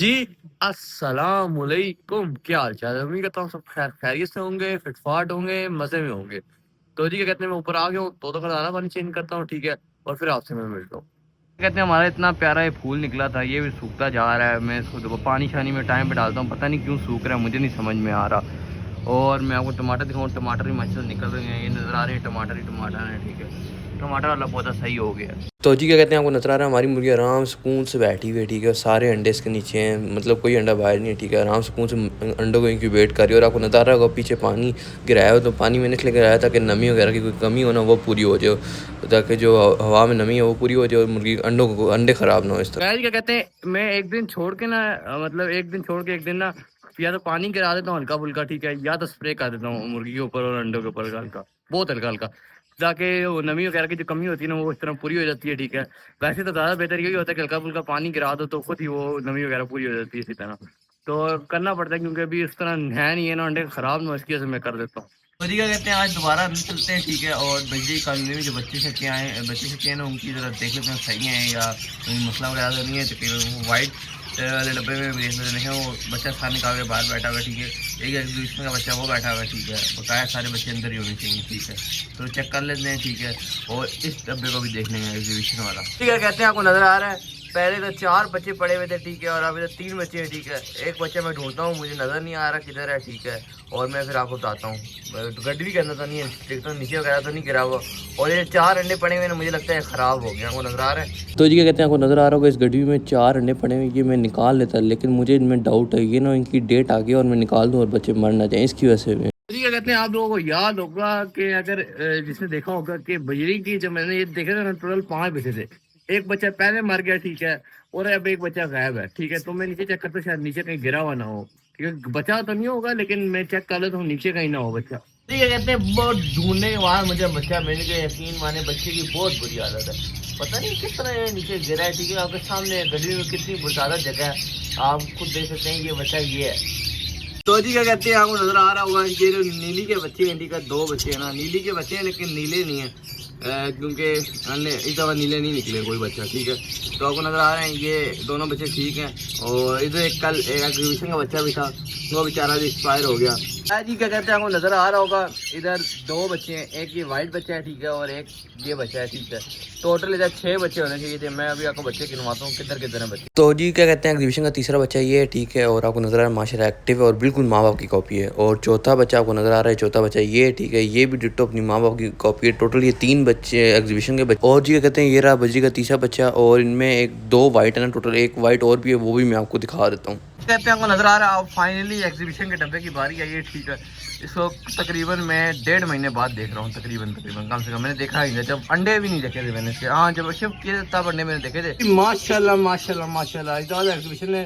जी, अस्सलामुअलैकुम। क्या हाल चाल है? उम्मीद करता हूँ सब खैरियत से होंगे, फिट-फाट होंगे, मज़े में होंगे। तो जी क्या कहते हैं मैं ऊपर आ गया हूँ, तोता का दाना पानी चेंज करता हूँ, ठीक है? और फिर आपसे मैं मिलता हूँ। कहते हैं हमारा इतना प्यारा ये फूल निकला था, ये भी सूखता जा रहा है। मैं इसको देखो पानी-शानी में टाइम पे डालता हूँ, पता नहीं क्यों सूख रहा है, मुझे नहीं समझ में आ रहा। और मैं आपको टमाटर दिखाऊँ, टमाटर भी माशाल्लाह निकल रहे हैं, ये नज़र आ रहे हैं टमाटर ही टमाटर हैं, ठीक है? टमाटर वाला पौधा सही हो गया है। तो जी क्या कहते हैं आपको नज़र आ रहा है हमारी मुर्गी आराम सुकून से बैठी हुई है, ठीक है? सारे अंडे इसके नीचे हैं, मतलब कोई अंडा बाहर नहीं है, ठीक है? आराम सुकून से अंडों को इंक्यूबेट कर रही है। और आपको नज़र आ रहा होगा पीछे पानी गिराया हो, तो पानी मैंने इसलिए गिराया ताकि नमी वगैरह की कोई कमी हो ना वो पूरी हो जाए, ताकि जो हवा में नमी है वो पूरी हो जाए और मुर्गी अंडे ख़राब ना हो इस तरह। क्या कहते हैं मैं एक दिन छोड़ के ना मतलब एक दिन छोड़ के एक दिन ना या तो पानी गिरा देता हूँ हल्का-फुल्का, ठीक है? या तो स्प्रे कर देता हूँ मुर्गी के ऊपर और अंडों के ऊपर हल्का, बहुत हल्का-हल्का, ताकि वो नमी वगैरह की जो कमी होती है ना वो इस तरह पूरी हो जाती है, ठीक है? वैसे तो ज़्यादा बेहतर यही होता है कि हल्का-फुल्का पानी गिरा दो तो खुद ही वो नमी वगैरह पूरी हो जाती है इसी तरह। तो करना पड़ता है क्योंकि अभी इस तरह है नहीं है ना अंडे खराब ना हो, इसकी वजह से मैं कर देता हूँ। तो जी क्या कहते हैं आज दोबारा हम चलते हैं, ठीक है? और बिजली कॉलोनी में जो बच्चे छक्के हैं ना उनकी ज़रा देख लेते हैं सही हैं या कोई मसला वगैरह तो नहीं है। तकरीबन वो वाइट वाले डब्बे में देख लेते हैं, वो बच्चा खाने निकाल के बाहर बैठा हुआ है, ठीक है? एक एग्जीबिशन का बच्चा वो बैठा हुआ है, ठीक है? बकाया सारे बच्चे अंदर ही होने चाहिए, ठीक है? तो चेक कर लेते हैं, ठीक है? और इस डब्बे को भी देख लेंगे एग्जीबिशन वाला, ठीक है? कहते हैं आपको नज़र आ रहा है पहले तो 4 बच्चे पड़े हुए थे, ठीक है? और अभी तो 3 बच्चे हैं, ठीक है? एक बच्चा मैं ढूंढता हूँ, मुझे नज़र नहीं आ रहा किधर है, ठीक है? और मैं फिर आपको बताता हूँ। गड्डी भी करना तो नहीं है, देखता हूँ नीचे वगैरह तो नहीं गिरा हुआ। और ये 4 अंडे पड़े हुए हैं, मुझे लगता है ख़राब हो गया। आपको नज़र आ रहा है? तो जी क्या कहते हैं आपको नज़र आ रहा होगा इस गड्डी में 4 अंडे पड़े हुए हैं, ये मैं निकाल लेता, लेकिन मुझे इनमें डाउट है ये ना इनकी डेट आ गई और मैं निकाल दूँ और बच्चे मर ना जाएँ इसकी वजह से। जी क्या कहते हैं आप लोगों को याद होगा कि अगर जिसने देखा होगा कि बजरी की जब मैंने ये देखे थे ना टोटल 5 बचे थे। एक बच्चा पहले मर गया, ठीक है? और अब एक बच्चा गायब है, ठीक है? तो मैं नीचे चेक करता शायद नीचे कहीं गिरा हुआ ना हो, ठीक है? बचा तो नहीं होगा लेकिन मैं चेक कर लेता हूँ नीचे कहीं ना हो बच्चा। तो ये कहते हैं बहुत ढूंढने के बाद मुझे बच्चा मिल गया, यकीन माने बच्चे की बहुत बुरी हालत है, पता नहीं किस तरह ये नीचे गिरा है, ठीक है? आपके सामने गली में कितनी ज़्यादा जगह है, आप खुद देख सकते हैं ये बच्चा ये है। तो जी क्या कहते हैं आपको नजर आ रहा होगा ये जो नीली के बच्चे हैं, ठीक है? 2 बच्चे हैं ना, नीली के बच्चे हैं लेकिन नीले नहीं है, क्योंकि इस दफ़ा नीले नहीं निकले कोई बच्चा, ठीक है? तो आपको नज़र आ रहे हैं ये दोनों बच्चे ठीक हैं। और इधर एक कल एक एग्जीबिशन का बच्चा भी था, वो बेचारा भी एक्सपायर हो गया। जी क्या कहते हैं आपको नज़र आ रहा होगा इधर 2 बच्चे हैं, एक ये वाइट बच्चा है, ठीक है? और एक ये बच्चा है, ठीक है? टोटल इधर 6 बच्चे होने चाहिए थे। मैं अभी आपको बच्चे गिनवाता हूँ किधर किधर हैं बच्चे। तो जी क्या कहते हैं एग्जीबिशन का तीसरा बच्चा ये है, ठीक है? और आपको नज़र आ रहा है माशाल्लाह एक्टिव है और बिल्कुल माँ बाप की कॉपी है। और चौथा बच्चा आपको नज़र आ रहा है, चौथा बच्चा ये है, ठीक है? ये भी डिट्टो अपनी माँ बाप की कॉपी है। टोटल ये 3 बच्चे एग्जीबिशन के बच्चे। और जी क्या कहते हैं ये रहा बजरी का तीसरा बच्चा और इनमें एक 2 वाइट है ना, टोटल एक वाइट और भी है, वो भी मैं आपको दिखा देता हूँ। कहते हैं आपको नज़र आ रहा है अब फाइनली एग्जीबिशन के डब्बे की बारी आई है, ठीक है? इसको तकरीबन मैं 1.5 महीने बाद देख रहा हूँ, तकरीबन कम से कम मैंने देखा ही नहीं, जब अंडे भी नहीं देखे थे मैंने इसके। हाँ जब शिफ्ट किए तब अंडे मैंने देखे थे। माशाल्लाह माशाल्लाह माशाल्लाह इस बार एग्जीबिशन ने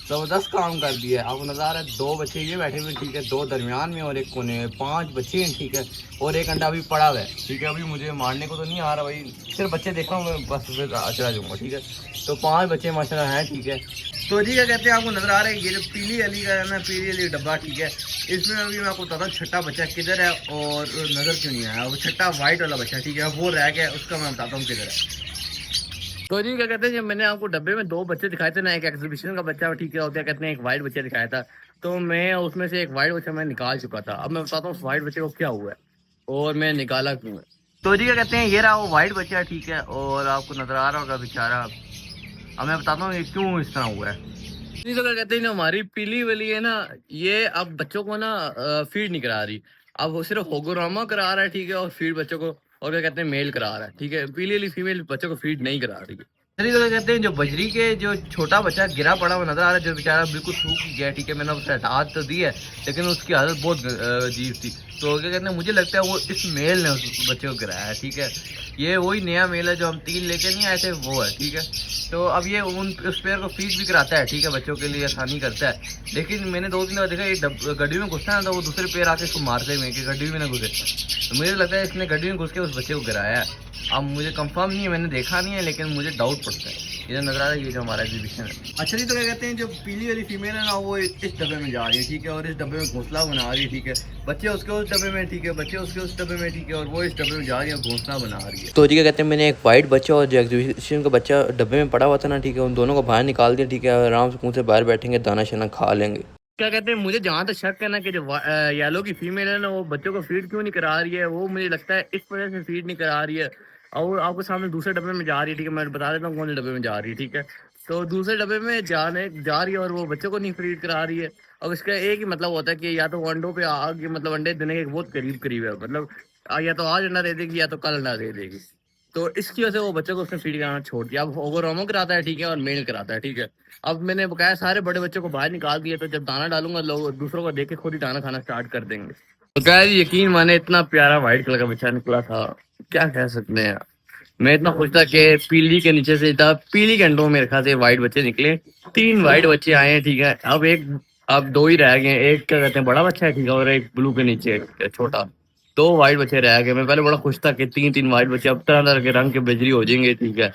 ज़बरदस्त काम कर दिया है। आपको नज़र आ रहा है 2 बच्चे ये बैठे हुए, ठीक है? 2 दरमियान में और एक कोने में, 5 बच्चे हैं, ठीक है? और एक अंडा अभी पड़ा हुआ है, ठीक है? अभी मुझे मारने को तो नहीं आ रहा भाई, सिर्फ बच्चे देख रहा हूँ मैं, बस फिर चला जाऊँगा, ठीक है? तो 5 बच्चे माशाल्लाह हैं, ठीक है? तो जी क्या कहते हैं आपको नज़र आ रहा है ये जो पीली वाली का है ना, पीली वाली डब्बा, ठीक है? इसमें अभी मैं आपको बताता हूँ छठा बच्चा किधर है और नज़र क्यों नहीं आया। वो छठा वाइट वाला बच्चा, ठीक है? वो रह गया, उसका मैं बताता हूँ किधर है। तो जी क्या कहते हैं जब मैंने आपको डब्बे में 2 बच्चे दिखाए थे ना, एक एग्जीबिशन का बच्चा, ठीक है? और क्या कहते हैं एक वाइट बच्चा दिखाया था, तो मैं उसमें से एक वाइट बच्चा मैं निकाल चुका था। अब मैं बताता हूँ उस वाइट बच्चे को क्या हुआ है और मैं निकाला क्यों है। तो जी क्या कहते हैं ये रहा वो वाइट बच्चा, ठीक है? और आपको नजर आ रहा होगा बेचारा। अब मैं बताता हूँ ये क्यों इस तरह हुआ है। नहीं तो क्या कहते हैं ना हमारी पीली वाली है ना, ये अब बच्चों को ना फीड नहीं करा रही। अब वो सिर्फ होगोरामा करा रहा है, ठीक है? और फीड बच्चों को और क्या कहते हैं मेल करा रहा है, ठीक है? पीली वाली फीमेल बच्चों को फीड नहीं करा रही है। चलिए तो क्या कहते हैं जो बजरी के जो छोटा बच्चा गिरा पड़ा हुआ नजर आ रहा है, जो बेचारा बिल्कुल सूख गया, ठीक है? मैंने उसे हटा तो दी है लेकिन उसकी हालत बहुत अजीब थी। तो क्या कहते हैं मुझे लगता है वो इस मेल ने उस बच्चे को गिराया है, ठीक है? ये वही नया मेल है जो हम 3 लेके नहीं आए थे, वो है, ठीक है? तो अब ये उस पेयर को फीड भी कराता है, ठीक है? बच्चों के लिए आसानी करता है। लेकिन मैंने 2 दिन बाद देखा ये गड्डी में घुसता है तो वो दूसरे पेयर आके इसको मारते हुए कि गड्डी में ना घुसे। तो मुझे लगता है इसने गड्डी में घुस के उस बच्चे को गिराया है। अब मुझे कंफर्म नहीं है, मैंने देखा नहीं है, लेकिन मुझे डाउट पड़ता है। ये नजर आ रहा है, ये जो हमारा एग्जीबिशन है। अच्छा जी, तो क्या कहते हैं, जो पीली वाली फीमेल है ना, वो इस डब्बे में जा रही है, ठीक है, और इस डब्बे में घोंसला बना रही है, ठीक है। बच्चे उसके उस डब्बे में, ठीक है, बच्चे उसके उस डब्बे में, ठीक है, और वो इस डब्बे में जा रही है, घोंसला बना रही है। तो जी क्या कहते हैं, मैंने एक वाइट बच्चा और जो एग्जीबिशन का बच्चा डब्बे में पड़ा हुआ था ना, ठीक है, उन दोनों को बाहर निकाल दिया, ठीक है, आराम से मुंह से बाहर बैठेंगे, दाना शाना खा लेंगे। क्या कहते हैं, मुझे जहाँ तक शक है ना कि जो येलो की फीमेल है ना, वो बच्चों को फीड क्यों नहीं करा रही है, वो मुझे लगता है इस वजह से फीड नहीं करा रही है। और आपको सामने दूसरे डब्बे में जा रही है, ठीक है, मैं बता देता हूँ कौन से डब्बे में जा रही है, ठीक है। तो दूसरे डब्बे में जा रही है और वो बच्चों को नहीं फीड करा रही है। अब इसका एक ही मतलब होता है कि या तो वो अंडों पे आगे, मतलब अंडे देने के बहुत करीब करीब है, मतलब या तो आज अंडा दे देगी या तो कल अंडा दे देगी। तो इसकी वजह से वो बच्चों को उसने फीड कराना छोड़ दिया। अब ओवरऑमो कराता है, ठीक है, और मेल कराता है, ठीक है। अब मैंने बकाया सारे बड़े बच्चों को बाहर निकाल दिया, तो जब दाना डालूंगा लोग दूसरों को देख के खुद ही दाना खाना स्टार्ट कर देंगे। तो क्या है, यकीन माने इतना प्यारा व्हाइट कलर का बच्चा निकला था, क्या कह सकते हैं। मैं इतना खुश था कि पीली के नीचे से था, पीली के अंडों में रखा थे व्हाइट बच्चे निकले। 3 व्हाइट बच्चे आए हैं, ठीक है। अब 2 ही रह गए हैं। एक क्या कहते हैं बड़ा बच्चा है, ठीक है, और एक ब्लू के नीचे छोटा। 2 व्हाइट बच्चे रह गए। मैं पहले बड़ा खुश था कि 3 व्हाइट बच्चे अब तरह तरह के रंग के बिजली हो जाएंगे, ठीक है।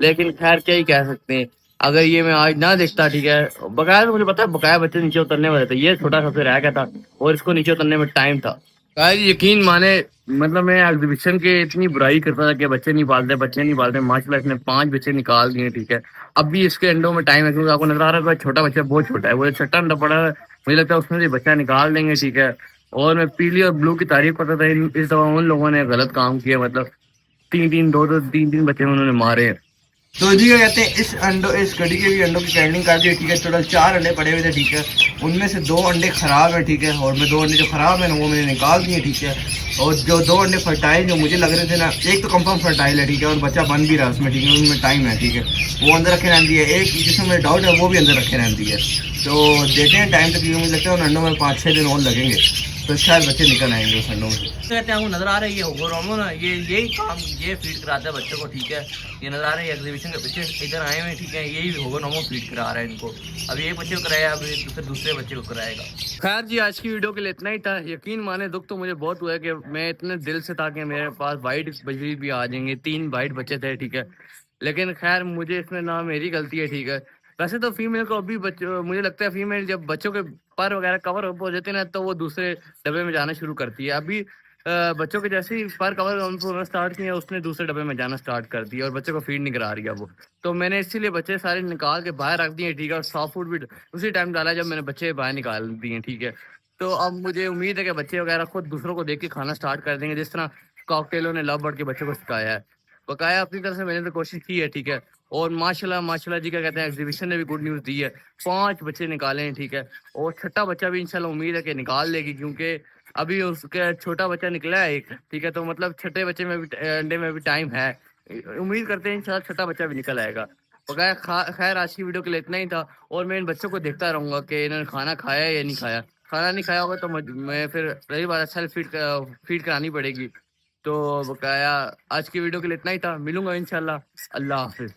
लेकिन खैर क्या ही कह सकते हैं। अगर ये मैं आज ना देखता, ठीक है, बकाया तो मुझे पता है बकाया बच्चे नीचे उतरने वाले थे, ये छोटा सबसे रह गया था और इसको नीचे उतरने में टाइम था। यार यकीन माने, मतलब मैं एग्जीबिशन के इतनी बुराई करता था कि बच्चे नहीं पालते, माशाल्लाह इसने 5 बच्चे निकाल दिए, ठीक है। अब भी इसके अंडों में टाइम है, क्योंकि आपको नजर आ रहा है छोटा बच्चा बहुत छोटा है, वो छठा अंडा पड़ा है। मुझे लगता है उसमें से बच्चा निकाल देंगे, ठीक है। और मैं पीली और ब्लू की तारीफ करता था, इस दफा उन लोगों ने गलत काम किया, मतलब 3 बच्चे उन्होंने मारे हैं। तो जी क्या कहते हैं, इस घड़ी के भी अंडों की काउंटिंग कर दी, ठीक है। टोटल 4 अंडे पड़े हुए थे, ठीक है। उनमें से 2 अंडे खराब है, ठीक है, और मैं 2 अंडे जो खराब है ना वो मैंने निकाल दिए, ठीक है। और जो 2 अंडे फर्टाइल जो मुझे लग रहे थे ना, एक तो कंफर्म फर्टाइल है, ठीक है, और बच्चा बन भी रहा है उसमें, ठीक है, उनमें टाइम है, ठीक है, वो अंदर रखे रहती है। एक जिसमें मुझे डाउट है वो भी अंदर रखे रहती है। तो देते हैं टाइम तक, मुझे लगता है उन अंडों में 5-6 दिन और लगेंगे, तो शायद बच्चे निकल आएंगे उस अंडों में। कहते हैं आपको नजर आ रही है ओवरऑमो ना, ये यही काम ये फीड कराता है बच्चों को, ठीक है। ये नजर आ रही है एग्जीबिशन के बच्चे इधर आए हुए, ठीक है, यही ओवरऑमो फीड करा रहा है इनको। अब एक बच्चे को कराया, अब दूसरे बच्चे को कराएगा। खैर जी, आज की वीडियो के लिए इतना ही था। यकीन माने दुख तो मुझे बहुत हुआ है कि मैं इतने दिल से था कि मेरे पास वाइट बजरी भी आ जाएंगे। 3 वाइट बच्चे थे, ठीक है। लेकिन खैर मुझे इसमें ना मेरी गलती है, ठीक है। वैसे तो फीमेल को अभी मुझे लगता है फीमेल जब बच्चों के पर वगैरह कवर अप हो जाते हैं ना, तो वो दूसरे डब्बे में जाना शुरू करती है। अभी बच्चों के जैसे ही पर कवर होना स्टार्ट किया, उसने दूसरे डब्बे में जाना स्टार्ट कर दिया और बच्चों को फीड नहीं करा रही है वो। तो मैंने इसीलिए बच्चे सारे निकाल के बाहर रख दिए, ठीक है, और सॉफ्ट फूड भी उसी टाइम डाला जब मैंने बच्चे बाहर निकाल दिए, ठीक है। तो अब मुझे उम्मीद है कि बच्चे वगैरह खुद दूसरों को देख के खाना स्टार्ट कर देंगे, जिस तरह कॉकटेलों ने लव बर्ड के बच्चों को सिखाया है। बकाया अपनी तरफ से मैंने तो कोशिश की है, ठीक है। और माशाल्लाह माशाल्लाह जी क्या कहते हैं, एग्जीबिशन ने भी गुड न्यूज़ दी है। 5 बच्चे निकाले हैं, ठीक है। और छठा बच्चा भी इंशाल्लाह उम्मीद है कि निकाल लेगी, क्योंकि अभी उसका छोटा बच्चा निकला है एक, ठीक है। तो मतलब छठे बच्चे में भी अंडे में भी टाइम है। उम्मीद करते हैं इंशाल्लाह छठा बच्चा भी निकल आएगा। बकाया खैर आज की वीडियो के लिए इतना ही था। और मैं इन बच्चों को देखता रहूंगा कि इन्होंने खाना खाया या नहीं खाया। खाना नहीं खाया होगा तो मैं फिर रही बात सेल्फ फीड करानी पड़ेगी। तो बकाया आज की वीडियो के लिए इतना ही था। मिलूंगा इंशाल्लाह। अल्लाह हाफिज।